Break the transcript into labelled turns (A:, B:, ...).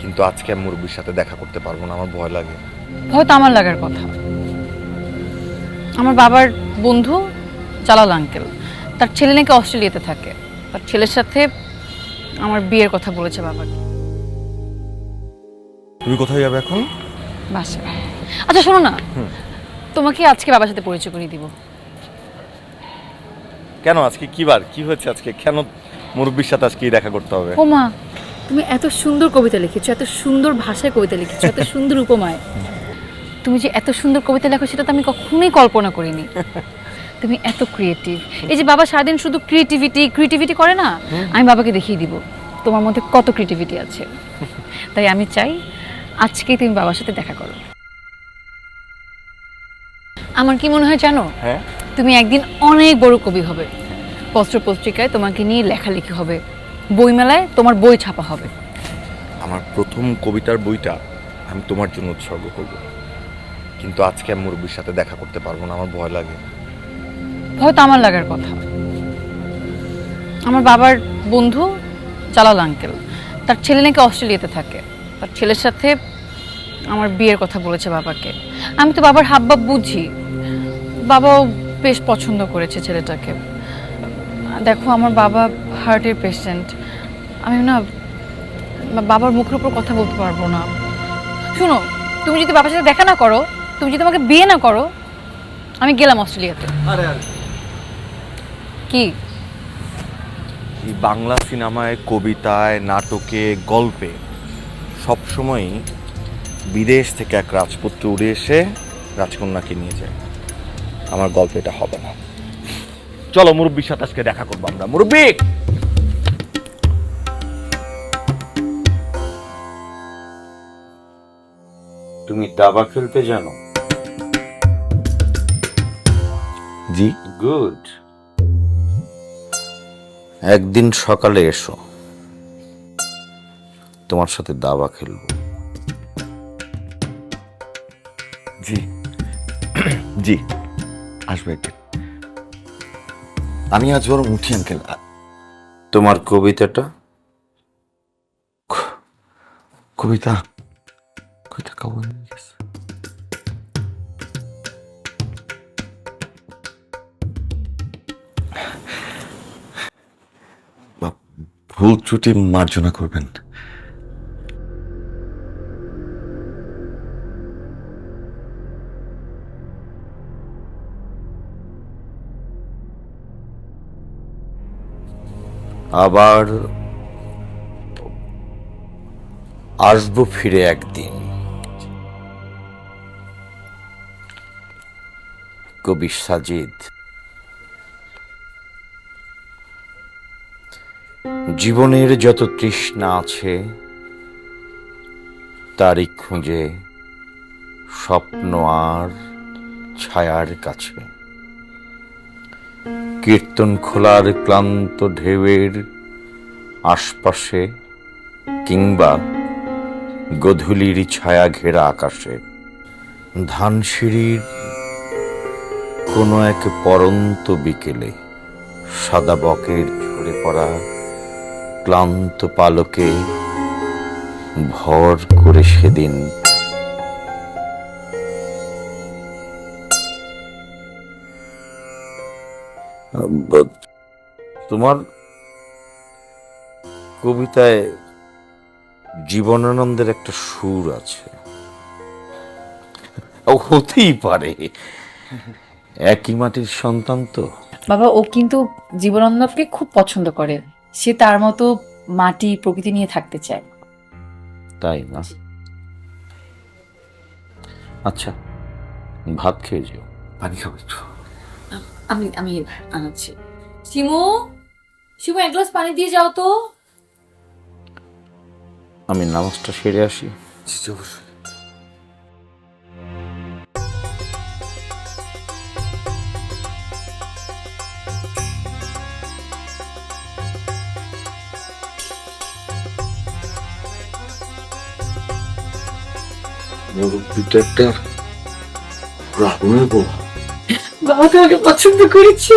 A: কিন্তু আজকে আমি মুরব্বির সাথে দেখা করতে পারবো না, আমার ভয় লাগে।
B: হয়তো আমার লাগার কথা। আমার বাবার বন্ধু জালাল আঙ্কেল, তার ছেলে নাকি অস্ট্রেলিয়াতে থাকে। তার ছেলের সাথে আমার বিয়ের কথা বলেছে বাবাকে।
A: তুমি কোথায় যাবে এখন?
B: বাসা। আচ্ছা শোনো না, তোমাকে আজকে বাবার সাথে পরিচয় করিয়ে দিব।
A: কেন আজকে কি বার, কি হয়েছে আজকে? কেন মুরব্বির সাথে আজকে দেখা করতে হবে?
B: ও মা, তুমি এত সুন্দর কবিতা লিখেছো, এত সুন্দর ভাষায় কবিতা লিখেছো, এত সুন্দর উপমায়। তুমি যে এত সুন্দর কবিতা লেখো সেটা তো আমি কখনোই কল্পনা করিনি। তুমি এত ক্রিয়েটিভ। এই যে বাবা সারাদিন শুধু ক্রিয়েটিভিটি করে না, আমি বাবাকে দেখিয়ে দিব তোমার মধ্যে কত ক্রিয়েটিভিটি আছে। তাই আমি চাই আজকেই তুমি বাবার সাথে দেখা করো। আমার কি মনে হয় জানো,
A: হ্যাঁ,
B: তুমি একদিন অনেক বড় কবি হবে। পত্র পত্রিকায় তোমাকে নিয়ে লেখালেখি হবে, বইমেলায় তোমার বই ছাপা হবে।
A: আমার প্রথম কবিতার বইটা আমি তোমার জন্য উৎসর্গ করব, কিন্তু আজকে আমি মুরব্বির সাথে দেখা করতে পারবো না, আমার ভয় লাগে।
B: হয়তো আমার লাগার কথা। আমার বাবার বন্ধু জালাল আঙ্কেল, তার ছেলে নাকি অস্ট্রেলিয়াতে থাকে। তার ছেলের সাথে আমার বিয়ের কথা বলেছে বাবাকে। আমি তো বাবার হাবভাব বুঝি, বাবাও বেশ পছন্দ করেছে ছেলেটাকে। দেখো আমার বাবা হার্টের পেশেন্ট, আমি না বাবার মুখের উপর কথা বলতে পারবো না। শুনো, তুমি যদি বাবার সাথে দেখা না করো, তুমি যদি আমাকে বিয়ে না করো, আমি গেলাম অস্ট্রেলিয়াতে। কি
A: এই বাংলা সিনেমায়, কবিতায়, নাটকে, গল্পে সবসময়ই বিদেশ থেকে এক রাজপুত্র উড়ে এসে রাজকন্যাকে নিয়ে যায়। আমার গল্প এটা হবে না। চলো মুরব্বির সাথে আজকে দেখা করবো আমরা। মুরব্বি,
C: তুমি দাবা খেলতে জানো?
A: জি।
C: গুড। একদিন সকালে এসো, তোমার সাথে দাবা খেলবো।
A: জি জি, আসবে একদিন। আমি আজ বরং উঠি আঙ্কেল।
C: তোমার কবিতাটা?
A: কবিতা কবিতা কবে গেছে? ভুল ত্রুটি মার্জনা করবেন।
C: আবার আসবো ফিরে একদিন। কবি সাজিদ। জীবনের যত তৃষ্ণা আছে তারই খুঁজে স্বপ্ন আর ছায়ার কাছে। কীর্তন খোলার ক্লান্ত ঢেউয়ের আশপাশে কিংবা গধূলির ছায়া ঘেরা আকাশে, ধানসিঁড়ির কোনো এক পরন্ত বিকেলে সাদা বকের ঝরে পড়া ক্লান্ত পালকে ভর করে সেদিন তোমার কবিতায় জীবনানন্দের একটা সুর আছে। হতেই পারে, একই মাটির সন্তান তো।
D: বাবা ও কিন্তু জীবনানন্দকে খুব পছন্দ করে, সে তার মতো মাটি প্রকৃতি নিয়ে থাকতে চায়।
C: তাই না? আচ্ছা, ভাত খেয়ে যেও।
A: পানি খাবো একটু?
D: আমি আমি আনাচ্ছি। শিমু, শিমু এক গ্লাস পানি দিয়ে যাও তো।
C: আমি নামাজটা সেরে আসি।
A: জি, অবশ্যই।
C: মুরব্বিটা একটা রাহুলের বউ।
D: বাবা তোমাকে পছন্দ করেছি।